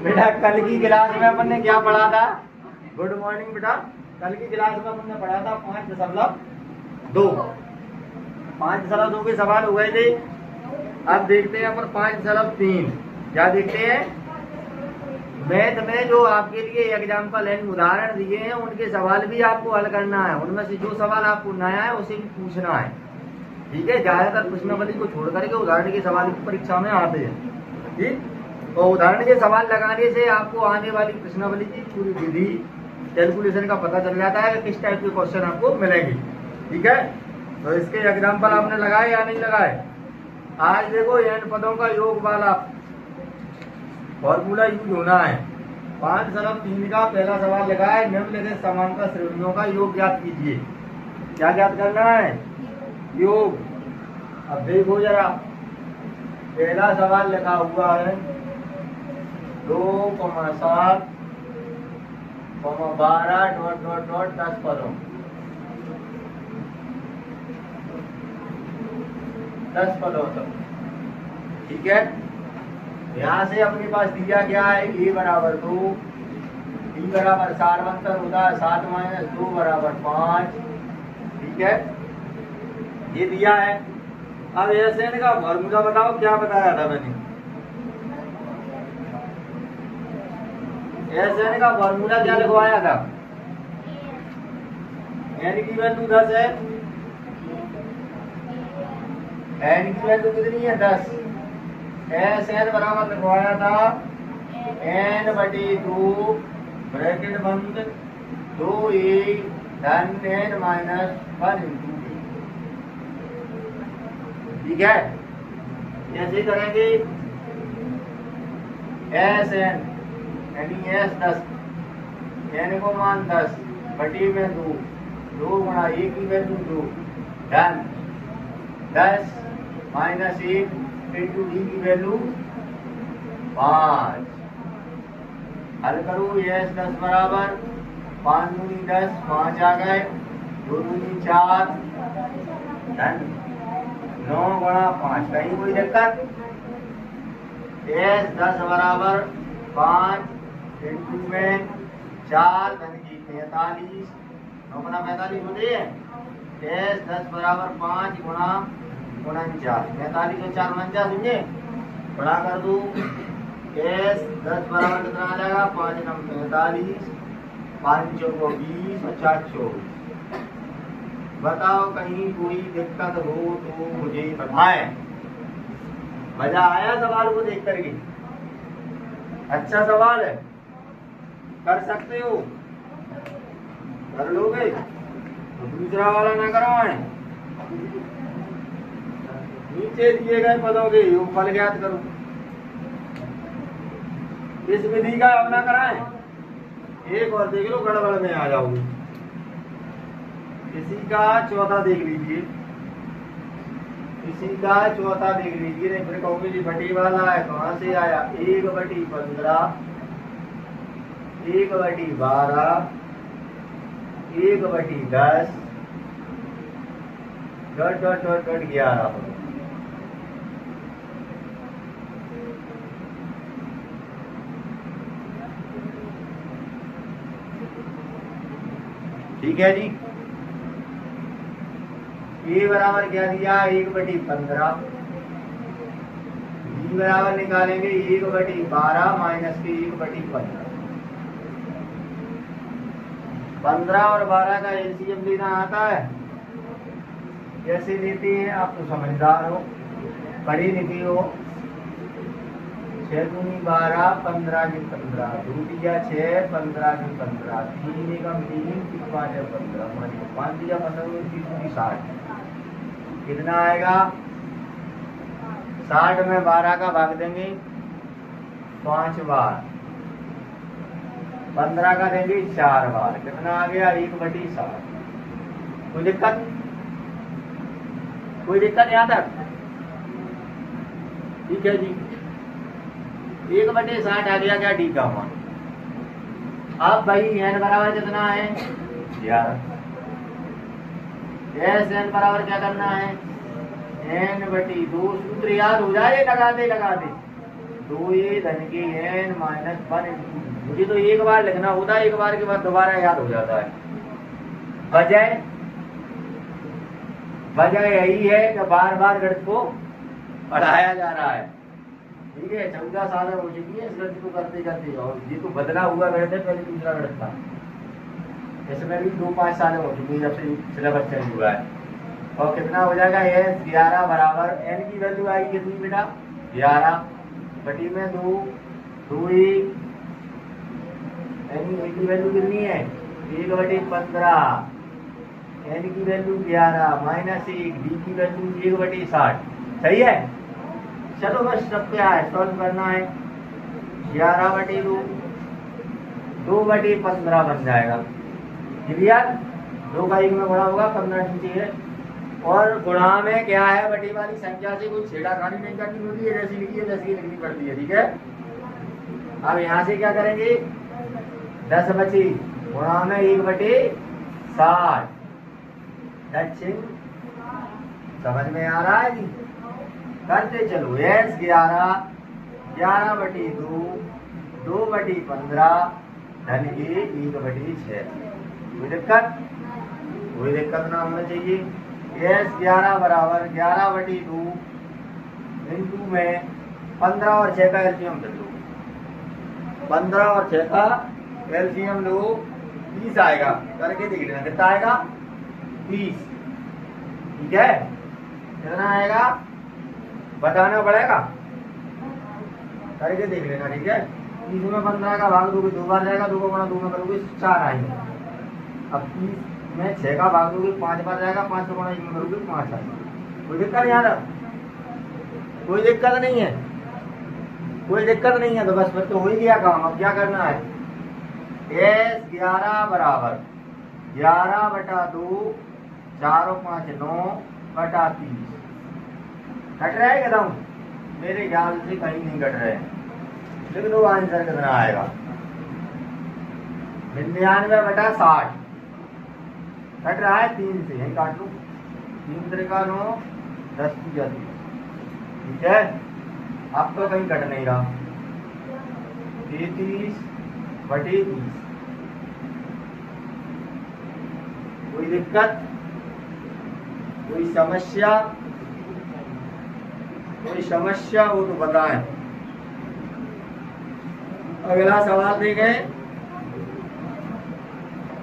बेटा कल की क्लास में अपन ने क्या पढ़ा था? गुड मॉर्निंग बेटा। कल की क्लास में अपन ने पढ़ा था 5.2। 5.2 के सवाल हो गए थे। अब देखते हैं अपन 5.3। क्या देखते हैं? मैथ में जो आपके लिए एग्जाम्पल है, उदाहरण दिए हैं, उनके सवाल भी आपको हल करना है। उनमें से जो सवाल आपको नया है उसे भी पूछना है। ठीक है, ज्यादातर प्रश्नावली को छोड़ करके उदाहरण के सवाल की परीक्षा में आते हैं। ठीक, तो उदाहरण के सवाल लगाने से आपको आने वाली प्रश्नावली की पूरी विधि कैलकुलेशन का पता चल जाता है कि किस टाइप के क्वेश्चन आपको मिलेंगे। ठीक है, तो इसके एग्जाम्पल आपने लगाए या नहीं लगाए? आज देखो n पदों का योग वाला फॉर्मूला यूज होना है। 5.3 का पहला सवाल लगा है, निम्नलिखित समांतर श्रेणियों का योग ज्ञात कीजिए। क्या ज्ञात करना है? योग। अब देखो जरा, पहला सवाल लिखा हुआ है 2,7, 12 ... 10 पदों। 10 पदों तक। ठीक है, यहाँ से अपने पास दिया गया है a बराबर 2, b बराबर सारवंतर होता है 7 - 2 बराबर 5। ठीक है, ये दिया है। अब SN का फॉर्मूला बताओ, क्या बताया था मैंने? SN का फॉर्मूला क्या लिखवाया था? n की वैल्यू 10 है। n की वैल्यू कितनी है? 10। SN बराबर लिखवाया था n/2 ब्रैकेट बंद 2a धन n - 1 × b। ठीक है, ऐसे करेंगे। SN यानी S 10, n को मान 10 बटी में 2, 2 गुणा a की वैल्यू 2 धन 10 - 1 इंटू d की वैल्यू 5। हल करो। S 10 बराबर 5 दूनी 10, 5 आ गए, 2 दूनी 4 धन 9 गुणा 5। कहीं कोई दिक्कत? S 10 बराबर 5 इंटू में 4 धन की 45, 9 गुणा 45 होती है। S 10 बराबर 5 गुणा 49, 45 और 4 49 समझे, बड़ा कर दो। S 10 बराबर कितना आ जाएगा? 5 × 45, 5 × 20 और 4 × 24। बताओ कहीं कोई दिक्कत हो तो मुझे बताएं। मजा आया सवाल को देख करके? अच्छा सवाल है, कर सकते हो? कर लोगे तो दूसरा वाला ना करवाएं। नीचे दिए गए पदों के योगफल ज्ञात करो। इस विधि का अपना कराएं। एक और देख लो, गड़बड़ में आ जाओगे। किसी का चौथा देख लीजिए, किसी का चौथा देख लीजिए। नहीं फिर कहोगे जी बटी वाला है, कहाँ से आया? 1/15, 1/12, 1/10 ... 11। ठीक है जी, a बराबर क्या दिया? 1/15। b बराबर निकालेंगे 1/12 माइनस के 1/15। 15 और 12 का एलसीएम लेना आता है? कैसे लेते हैं? आप तो समझदार हो, पढ़े लिखे हो। 6 दूनी 12, 15 की 15, 2 दिया 6, 15 की 15, 3 एकम 3, 5 है 15, 5 दिया 15, 3 60। कितना आएगा? 60 में 12 का भाग देंगे 5 बार, 15 का देंगे 4 बार। कितना आ गया? 1/60। कोई दिक्कत? कोई दिक्कत यहाँ तक? ठीक है जी, 1/60 आ गया क्या? डी का मान। अब भाई n बराबर कितना है? 11। n बराबर क्या करना है? n/2। सूत्र याद हो जाए, लगा दे। 2a धन के n माइनस 1 मुझे तो एक बार लिखना होता है, एक बार के बाद दोबारा याद हो जाता है। वजह यही है कि बार बार गणित को पढ़ाया जा रहा है। ठीक है, 14 साल हो चुकी है इस गणित को करते करते, और ये तो बदला हुआ गणित है, पहले दूसरा गणित था, इसमें भी 2-5 साल हो चुकी है जब से सिलेबस चेंज हुआ है। और कितना हो जाएगा, ये 11 बराबर n की वैल्यू आएगी कितनी बेटा, 11 बटी में 2 n की वैल्यू कितनी है, 1/15, n की वैल्यू 11 माइनस 1, d की वैल्यू 1/60। सही है, चलो बस सब क्या है, सॉल्व करना है। 11/2 2/15 बन जाएगा। क्लियर, 2 का 1 में गुणा होगा, 15 नीचे है। और गुणा में क्या है, बटी वाली संख्या से कोई छेड़ाखानी नहीं करनी होती है, जैसी लिखी है वैसी लिखनी पड़ती है। ठीक है, अब यहाँ से क्या करेंगे, 10 बची, गुणा में 1/60। दक्षिण समझ में आ रहा है जी, करते चलो। s 11/2 2/15 धन के 1/6। कोई दिक्कत ना होना चाहिए। s 11 बराबर 11/2 इंटू में 15 और 6 का एलसीएम ले लो, 15 और 6 का एलसीएम लो, 30 आएगा। करके देख लेना कितना आएगा, 30। ठीक है, कितना आएगा बताना पड़ेगा, करके देख लेना। ठीक है, 30 में 15 का भाग दोगे 2 बार जाएगा, 2 को गुणा 2 में करोगे 4 आएंगे। अब 30 में 6 का भाग दोगे 5 बार जाएगा, 5 को गुणा 1 में करोगे 5 आएगा। कोई दिक्कत नहीं आ रहा, कोई दिक्कत नहीं है, कोई दिक्कत नहीं है। तो बस फिर तो हो ही गया काम। अब क्या करना है, s 11 बराबर 11/2 4 और 5 9/30 घट रहा है एकदम, मेरे ख्याल से कहीं नहीं घट रहे हैं। लिख दो आंसर कितना आएगा, 99/60 घट रहा है 3 से, यही काट लो, 3 त्रिका 9 10 की जाती। ठीक है, अब तो कहीं घट नहीं रहा, 33/30। कोई दिक्कत, कोई समस्या, कोई समस्या हो तो बताएं। अगला सवाल देखें,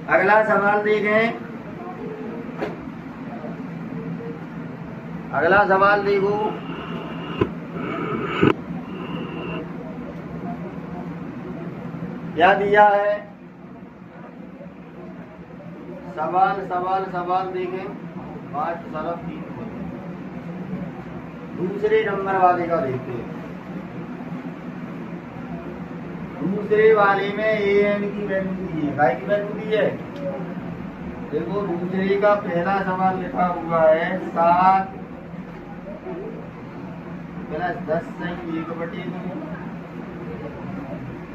अगला सवाल देखें, अगला सवाल देखो। क्या दिया है, सवाल देखें, 5/3। दूसरे नंबर वाले का देखते हैं। दूसरे वाले में an की वैल्यू दी है, की वैल्यू दी है। देखो दूसरे का पहला सवाल लिखा हुआ है 7 + 10 सही 1/2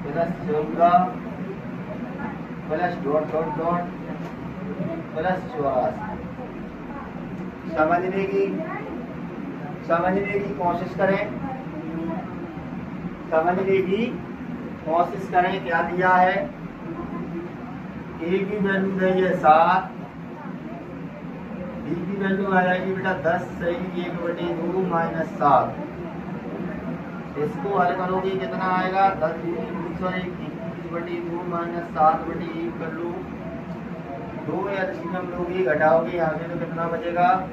+ 14 + ... + 84। समझने की कोशिश करें, समझने की कोशिश करें। क्या दिया है, a की वैल्यू दी है 7, b की वैल्यू आ जाएगी बेटा 10 सही 1/2 - 7। इसको हल करोगे कितना आएगा, 10 × 21/2 - 7/1 कर लो, 2 एलसीएम लोगे घटाओगे यहाँ से तो कितना बचेगा,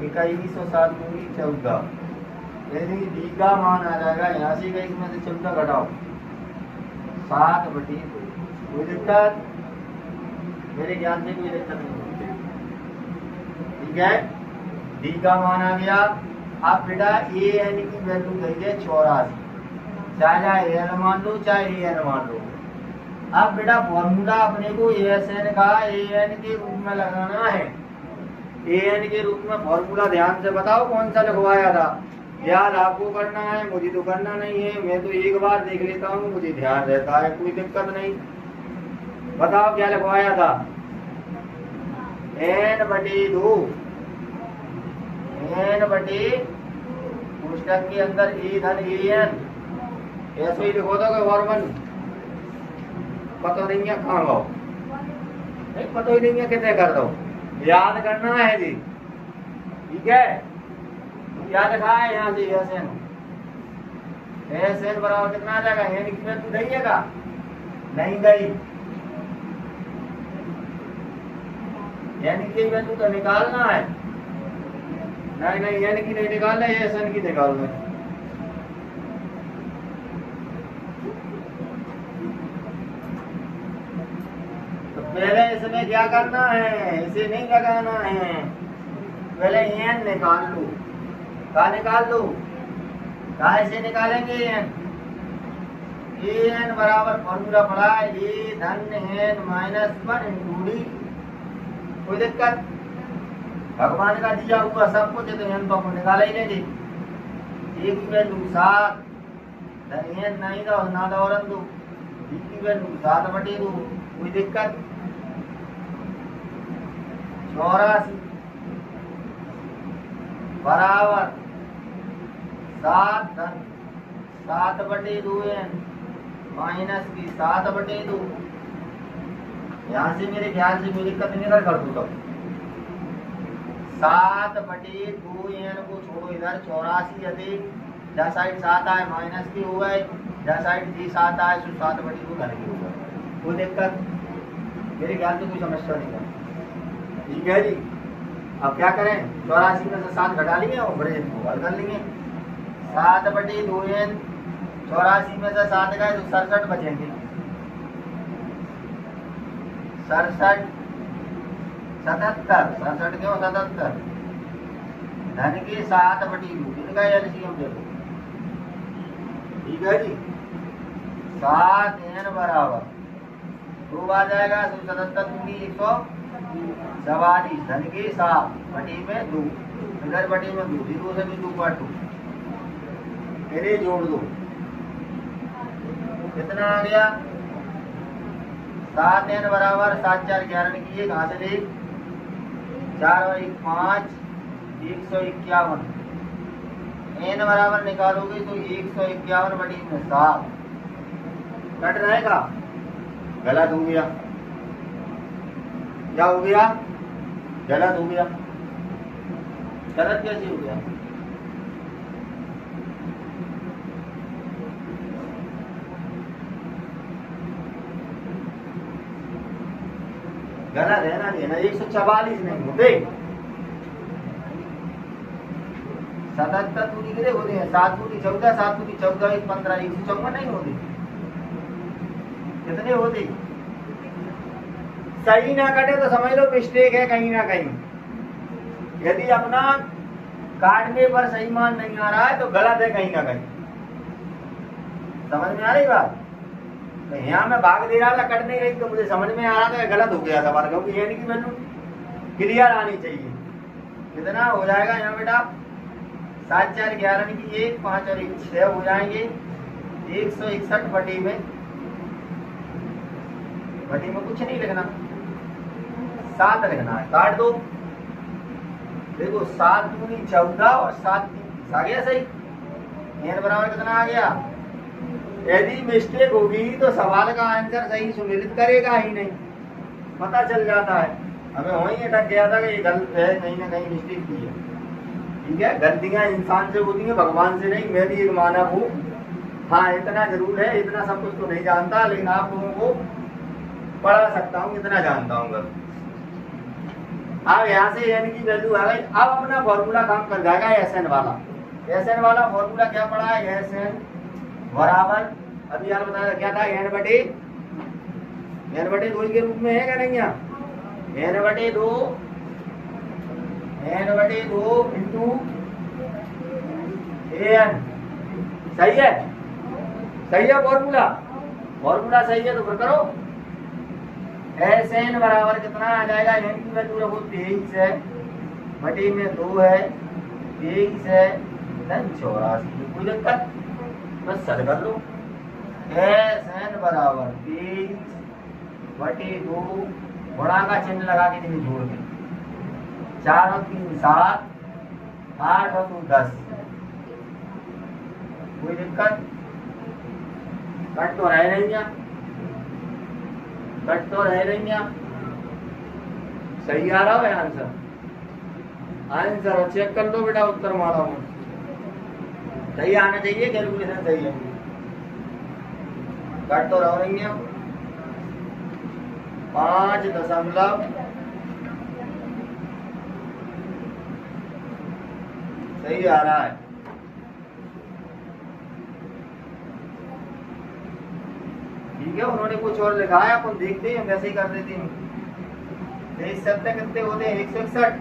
21 और 7 दूंगी 14। यानी डी का मान आ जाएगा यहाँ से 21 में से 14 घटाओ 7/2। कोई दिक्कत, मेरे ज्ञान से कोई दिक्कत नहीं होती। ठीक है, डी का मान आ गया। अब बेटा ए एन की वैल्यू गई है 84, चाहे एन मान लो चाहे एन मान लो। अब बेटा फॉर्मूला अपने को एस एन का ए एन के रूप में लगाना है। ए एन के रूप में फॉर्मूला ध्यान से बताओ कौन सा लिखवाया था, याद आपको करना है, मुझे तो करना नहीं है। मैं तो एक बार देख लेता हूँ, मुझे ध्यान रहता है, कोई दिक्कत नहीं। बताओ क्या लिखवाया था, n/2 n/, पुस्तक के अंदर ए धन ए एन ऐसे ही लिखो दोगे फॉर्मल, पता नहीं है कहाँ गाओ, नहीं पता ही नहीं है कितने कर दो, याद करना है जी, ठीक है। क्या लिखा है यहाँ से, एस एन बराबर कितना आ जाएगा, एन की वैल्यू देंगे नहीं गई, एन की वैल्यू तो निकालना है, नहीं एन की नहीं निकालना है, एस एन की निकालना है। तो पहले इसमें क्या करना है, इसे नहीं लगाना है, पहले एन निकाल लो, क्या निकाल लो, काय से निकालेंगे एन, एन बराबर फॉर्मूला पड़ा है ए धन एन माइनस 1 इंटू डी, कोई दिक्कत, भगवान का दिया हुआ सब कुछ है तो एन तो हम निकाला ही नहीं, ए की वैल्यू 7 धन एन नहीं दो ना दो और दो, डी की वैल्यू 7/2, कोई दिक्कत, 84 बराबर 7 धन 7/2 एन माइनस की 7/2, यहाँ से मेरे ख्याल से मेरी दिक्कत नहीं कर दूँ, 7/2 एन को छोड़ो इधर, 84 अधिक जहाँ साइड 7 आए माइनस की हो गए, जहाँ साइड जी 7 आए तो 7/2 धन की हो गए, कोई दिक्कत, मेरे ख्याल से कोई समस्या नहीं है, ठीक है जी। अब क्या करें, 84 में से 7 घटा लेंगे और बड़े को हल कर लेंगे, 7/2 एन 84 में से 7 गए तो 67 बचेंगे, 67 77 क्यों 77 धन की 7/2, इनका एलसीएम देखो, ठीक है जी। 7 एन बराबर 2 आ जाएगा तो 77 दूनी 144 धन की 7/2, इधर बटी में 2, 0 से भी 2/2, मेरे जोड़ दो, कितना आ गया, 7 एन बराबर 7 4 11 की 1 हाथ से 4 और 1 5 151, एन बराबर निकालोगे तो 151/7 कट रहेगा, गलत हो गया, क्या हो गया, गलत हो गया, गलत कैसे हो गया, गलत है ना, देना 144 नहीं होते, 77 दूरी कितने होते हैं, 7 दूरी 14, 7 दूरी 14 1 15 154 नहीं होते, कितने होते, सही ना कटे तो समझ लो मिस्टेक है कहीं ना कहीं, यदि अपना काटने पर सही मान नहीं आ रहा है तो गलत है कहीं ना कहीं, समझ में आ रही बात, तो यहाँ मैं भाग दे रहा था कट नहीं रही तो मुझे समझ में आ रहा था गलत हो गया सवाल, क्योंकि एन की वैल्यू क्लियर आनी चाहिए, कितना हो जाएगा यहाँ बेटा, 7 4 11 की 1 5 और 1 6 हो जाएंगे, 161 बटी में कुछ नहीं लिखना, 7 लिखना है, काट दो, देखो 7 दूनी 14 और 7 3 आ गया सही, एन बराबर कितना आ गया, यदि मिस्टेक होगी तो सवाल का आंसर सही सुनिश्चित करेगा ही नहीं, पता चल जाता है, हमें वहीं अटक गया था कि ये गलत है, कहीं ना कहीं मिस्टेक की है, ठीक है, गलतियां इंसान से होती हैं भगवान से नहीं, मैं भी एक मानव हूँ, हाँ इतना जरूर है, इतना सब कुछ तो नहीं जानता लेकिन आप लोगों को पढ़ा सकता हूँ, इतना जानता हूँ। अब यहाँ से एन की वैल्यू आ गई, अब अपना फॉर्मूला काम कर जाएगा एस एन वाला फॉर्मूला क्या पड़ा है, एस एन बराबर अभी यार बताया क्या था, एन बटे 2 के रूप में है क्या नहीं, यहाँ एन बटे 2 इंटू एन, सही है फॉर्मूला सही है तो फिर करो, एस एन बराबर कितना आ जाएगा, एन की वैल्यू रखो 23 है, बटे में 2 है, 23 है धन 84, कोई दिक्कत, बस सर कर लो, एस एन बराबर 23/2 गुणा का चिन्ह लगा के जिन्हें जोड़ के, 4 और 3 7, 8 और 2 10, कोई दिक्कत, कट तो रह रही है, कट तो रह रही है। सही आ रहा है आंसर? आंसर चेक कर लो बेटा, उत्तर मारा हूँ सही आना चाहिए, कैलकुलेशन सही है। कट तो रह रही है 5.0 सही आ रहा है। ठीक है, उन्होंने कुछ और लिखा है, अपन देखते हैं, वैसे ही कर देते हैं। 23 सत्ते कितने होते हैं? 161।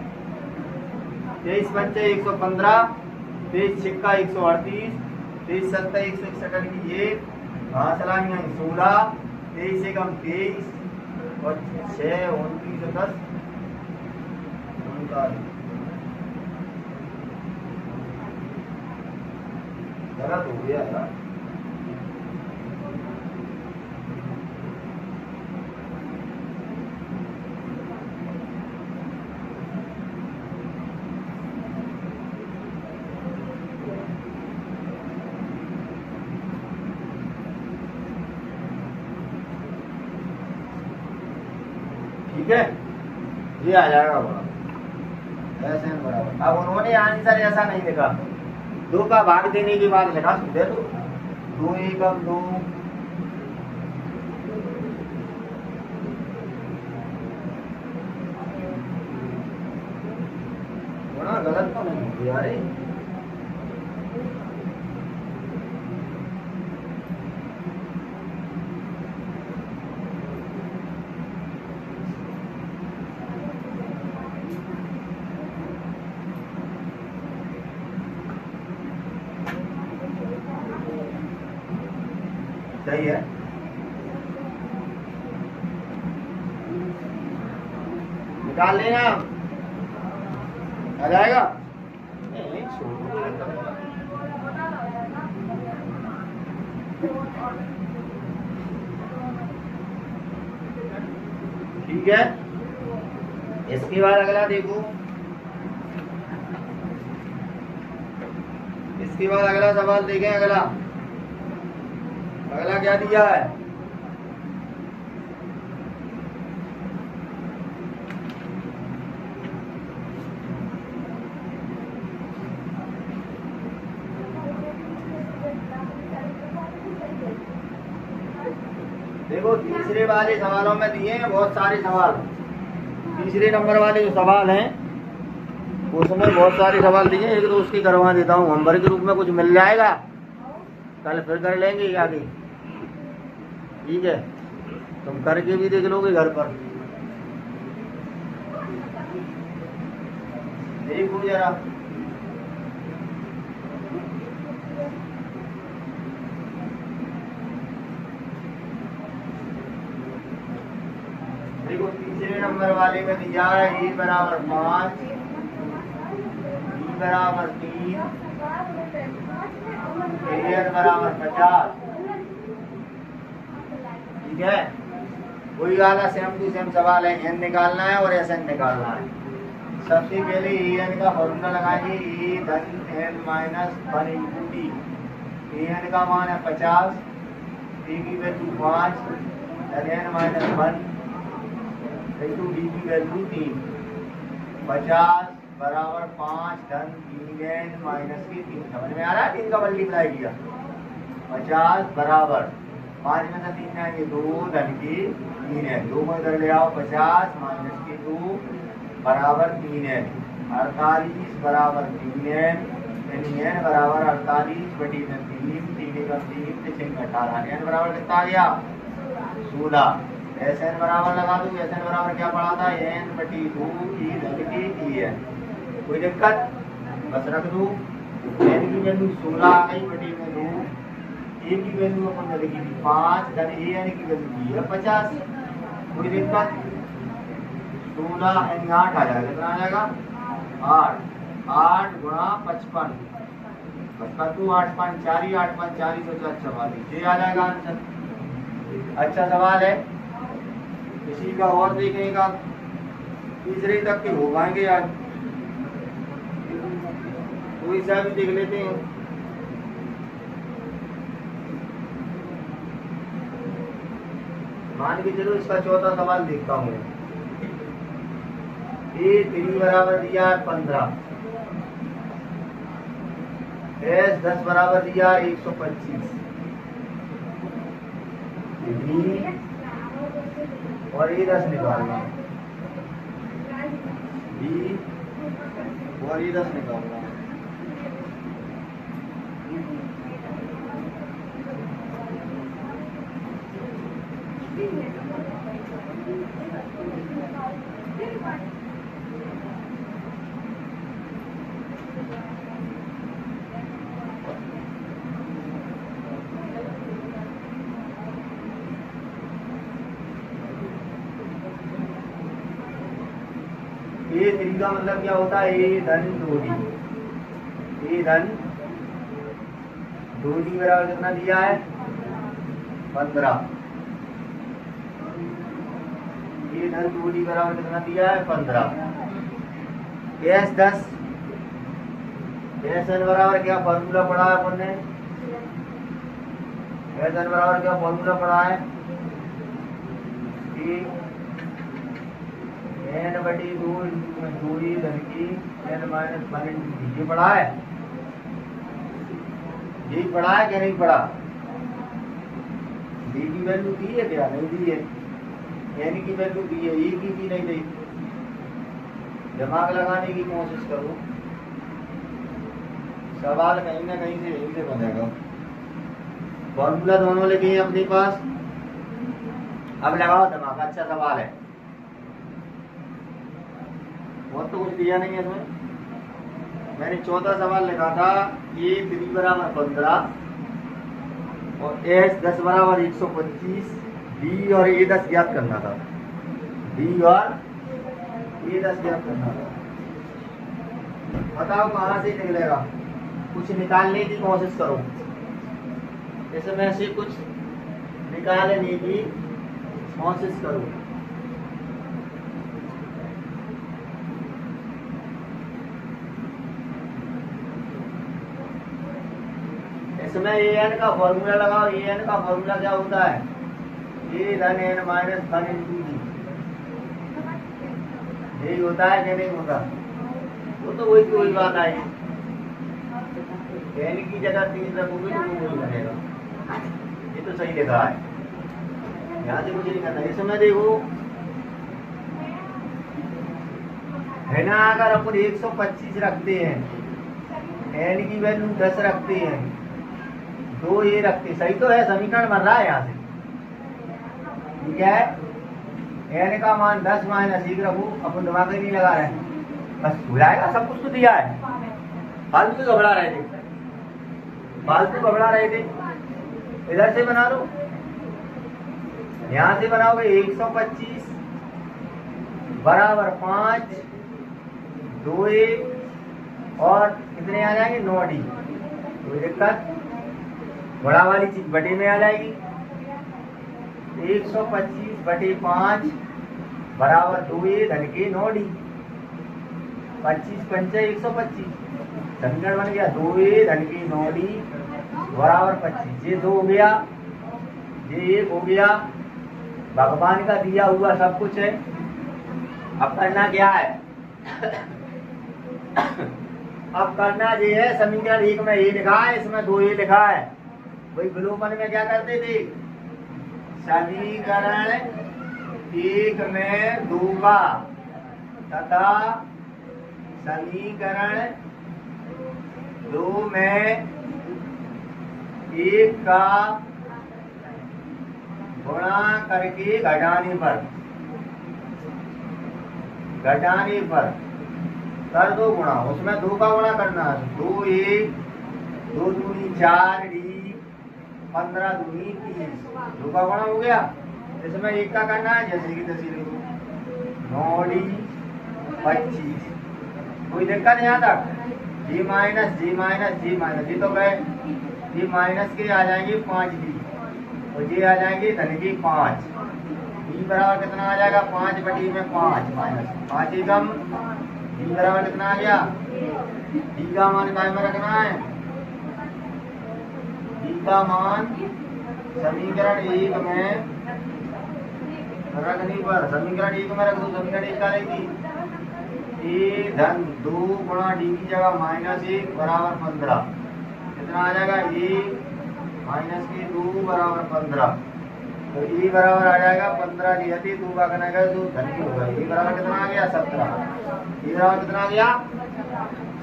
23 पंचे 115, 23 छिक्का 138, 23 सत्ता 161 की 1, 16, 23 एकम 23 और 6 29 10 39। गलत हो गया यार। ठीक है, ये आ जाएगा बराबर, ऐसे बराबर। अब उन्होंने आंसर ऐसा नहीं लिखा, 2 का भाग देने के बाद लिखा, दे दो 2 एकम 2, गलत तो नहीं हो गया रे। सही है, निकाल लेना, आ जाएगा। ठीक है, इसके बाद अगला देखो, इसके बाद अगला सवाल देखें। अगला क्या दिया है? देखो, तीसरे वाले सवालों में दिए हैं बहुत सारे सवाल। तीसरे नंबर वाले जो सवाल हैं उसमें बहुत सारे सवाल दिए। एक तो उसकी करवा देता हूँ, होमवर्क के रूप में कुछ मिल जाएगा, कल फिर कर लेंगे आगे। ठीक है, तुम करके भी देख लोगे घर पर। देखो जरा, देखो तीसरे नंबर वाले में दिया है e बराबर 5, b बराबर 3, an बराबर 50। ठीक है, वही वाला सेम टू सेम सवाल है। n निकालना है और एस एन निकालना है। सबसे पहले एन का फॉर्मूला लगाइए, e धन n माइनस 1 इंटू टी। एन का मान है 50, टी की वैल्यू 5, धन n माइनस 1 इंटू डी की वैल्यू 3। 50 बराबर 5 धन 3n माइनस की 3। समझ में आ रहा है? 3 का मल्टीप्लाई किया। 50 बराबर 5 में से 3 जाएंगे 2 धन की 3n, 2 को इधर ले आओ, 50 माइनस की 2 बराबर 3n, 48 बराबर 3n, यानी n बराबर 48 बटी में 3, 3 का 3 से 6 18, n बराबर कितना आ गया? 16। एस एन बराबर लगा दूं, एस एन बराबर क्या पढ़ा था? n बटी 2 की धन की tn। कोई दिक्कत? बस रख दूं, n की वैल्यू 16 आ गई बटी में 2, a की वैल्यू अपन ने लिखी थी 5, धन an की वैल्यू दी है 50। कोई दिक्कत? 16 यानी 8 आ जाएगा। कितना आ जाएगा? 8 गुणा 55, 55 8 5 4, 8 5 40 44। ये आ जाएगा आंसर। अच्छा सवाल है, किसी का और देखेगा, तीसरे तक के हो पाएंगे आज। कोई सा भी देख लेते हैं। मान के चलो इसका चौथा सवाल देखता हूँ। A3 बराबर दिया है 15, S10 बराबर दिया है 125, B और A10 निकालना, B और A10 निकालना। A3 का मतलब क्या होता है? A धन 2D, A धन 2D बराबर कितना दिया है? 15। A धन 2D बराबर कितना दिया है? 15। S10, SN बराबर क्या फॉर्मूला पढ़ा है अपन ने? SN बराबर क्या फॉर्मूला पढ़ा है? n बटी 2 दूरी धन की n माइनस 1 ये पढ़ा है? यही पढ़ा है क्या नहीं पढ़ा? d की वैल्यू दी है क्या? नहीं दी है। n की वैल्यू दी है, e की भी नहीं दी। दिमाग लगाने की कोशिश करो, सवाल कहीं ना कहीं से यही से बनेगा। फॉर्मूला दोनों लिखे हैं अपने पास, अब लगाओ दिमाग। अच्छा सवाल है, बहुत तो कुछ दिया नहीं है इसमें। मैंने चौथा सवाल लिखा था A3 बराबर 15 और S10 बराबर 125, B और A10 ज्ञात करना था, B और A10 ज्ञात करना था। बताओ कहाँ से निकलेगा? कुछ निकालने की कोशिश करो, इसमें से कुछ निकालने की कोशिश करो। इसमें an का फॉर्मूला लगाओ। an का फॉर्मूला क्या होता है? a धन n माइनस 1 इंटू जी। यही होता है कि नहीं होता? वो तो वही कोई बात आएगी। n की जगह 3 रखोगे तो वो वही बनेगा। ये तो सही लिखा है, यहाँ से मुझे नहीं करना। इसमें देखो है ना, अगर अपन 125 रखते हैं, n की वैल्यू 10 रखते हैं, दो ये रखते, सही तो है, समीकरण बन रहा है यहाँ से, ठीक है। n का मान 10 माइनस 1 रखो, अपन दिमाग ही नहीं लगा रहे हैं, बस हो जाएगा। सब कुछ तो दिया है, फालतू घबरा रहे थे, फालतू घबरा रहे थे। इधर से बना लो, यहाँ से बनाओगे 125 बराबर 5, 2a और कितने आ जाएंगे? 9d। कोई दिक्कत? बड़ा वाली चीज बटे में आ जाएगी। 125 बटे 5 बराबर 2a धन के 9d। 25 पंचे 125, समीकरण बन गया 2a धन के 9d बराबर 25। ये 2 हो गया, ये 1 हो गया। भगवान का दिया हुआ सब कुछ है। अब करना क्या है? अब करना ये है, समीकरण 1 में ये लिखा है, इसमें 2a लिखा है। वही विलोपन में क्या करते थे? समीकरण 1 में 2 का तथा समीकरण 2 में 1 का गुणा करके घटाने पर कर दो गुणा, उसमें 2 का गुणा करना है। 2a 2 दूनी 4d 15 दूनी 30, 2 का गुणा हो गया। इसमें 1 का करना है, जैसे कि तैसे लिखो 9d 25। कोई दिक्कत यहाँ तक? जी माइनस जी माइनस जी माइनस, ये तो गए, ये माइनस के आ जाएंगे 5d और ये आ जाएंगे धन की 5। d बराबर कितना आ जाएगा? 5 बटी में 5 माइनस 5 एकम। d बराबर कितना आ गया? d का मान काय में रखना है? d का मान समीकरण 1 में रखने पर समीकरण एक में रख दो। समीकरण एक का रहेगी ए धन 2 गुणा डी की जगह -1 बराबर 15। कितना आ जाएगा? ए माइनस के 2 बराबर 15। तो ए बराबर आ जाएगा 15 डी 2 का करना है जो धन की होगा। ए बराबर कितना आ गया? 17। ए बराबर कितना आ गया?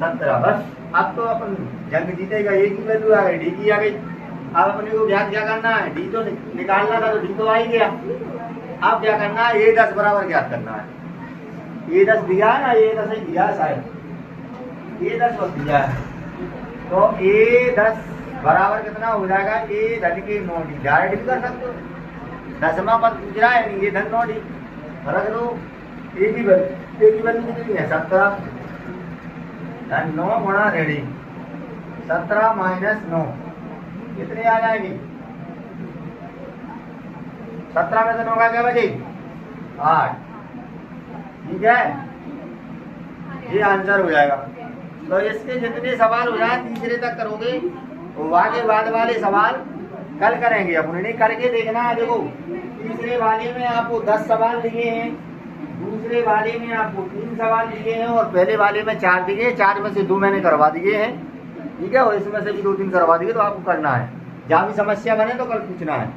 17। बस अब तो अपन जंग जीतेगा। ए की वैल्यू आ गई, डी की आ गई। अब अपने को ज्ञात क्या करना है? डी तो निकालना था, तो डी तो आ ही गया। अब क्या करना है? ए 10 बराबर ज्ञात करना है। ए 10 दिया है ना, ए 10 ही दिया है शायद, ए 10 बस दिया है। तो ए 10 बराबर कितना हो जाएगा? ए धन के 9 डी। डायरेक्ट भी कर सकते हो, 10वां पद पूछ रहा है, ये धन 9 डी रख दो। ए की वैल्यू कितनी है? 17 धन 9 गुणा रेडी 17 माइनस 9 कितनी आ जाएगी? 17 में से 9 का क्या बचे? 8। ठीक है, ये आंसर हो जाएगा। तो इसके जितने सवाल हो जाए तीसरे तक करोगे, आगे बाद वाले सवाल कल करेंगे अपन। नहीं करके देखना है। देखो तीसरे वाले में आपको 10 सवाल दिए हैं, दूसरे वाले में आपको 3 सवाल दिए हैं और पहले वाले में 4 दिए। 4 में से 2 मैंने करवा दिए हैं। ठीक है, और इसमें से भी 2-3 करवा दिए। तो आपको करना है, जहाँ भी समस्या बने तो कल पूछना है।